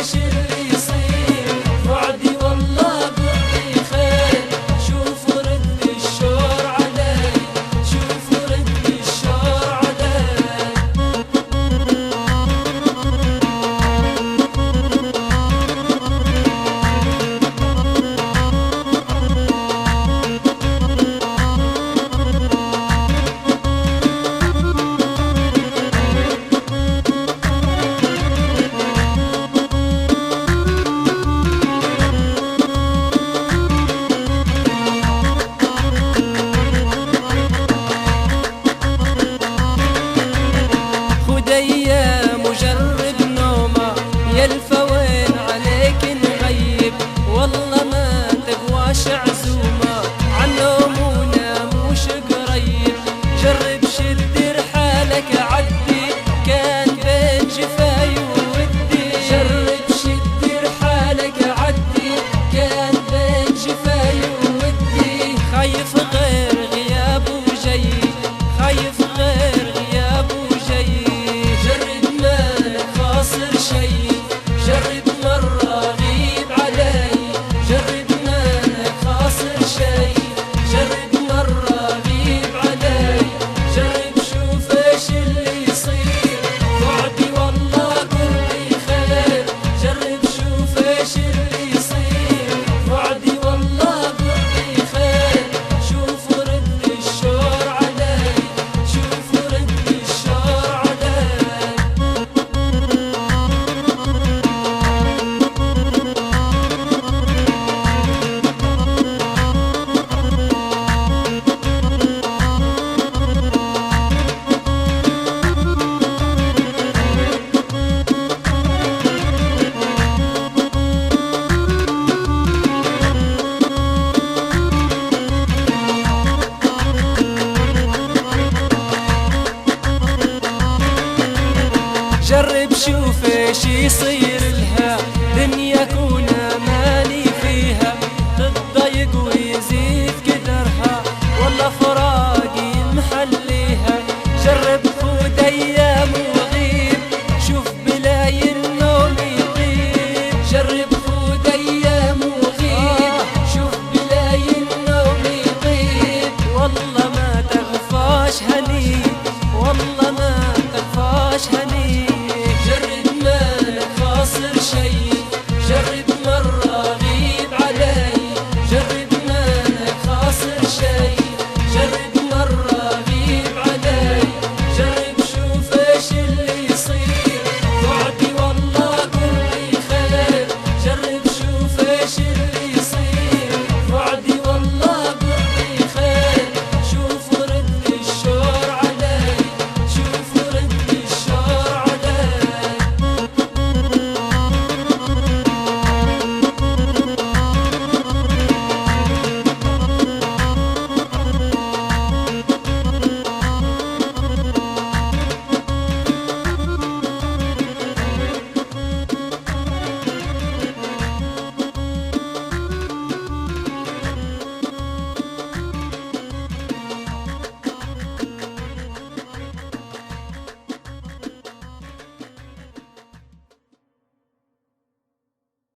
ايش اللي يصير، وعدي والله بعدي خير. شوفوا رد الشور علي، شوفوا رد الشور علي. ايام وجرب نومه يا الفوين عليك نغيب، والله ما تقواش عزومه عنهم وناموش قريب. جرب شد رحالك عدي كان بين جفاي وودي، جرب شد رحالك عدي كان بين جفاي وودي. خايف غير غيابه جاي، خايف غير غيابه جاي. جرب مرة غيب علي، جرب مالك خاصر شي. جرب مرة غيب علي، جرب شوف ايش اللي يصير، وعدي والله قربي خير. جرب شوف ايش اللي يصير، وعدي والله قربي خير. شوفوا رد الشور علي، شوفوا رد الشور علي. جرب شوف ايش يصير لها، دنيا كونا مالي فيها. تتضايق ويزيد قدرها، والله فراقي محليها. جرب فوت ايام وغيب، شوف بلاي النوم يطيب. جرب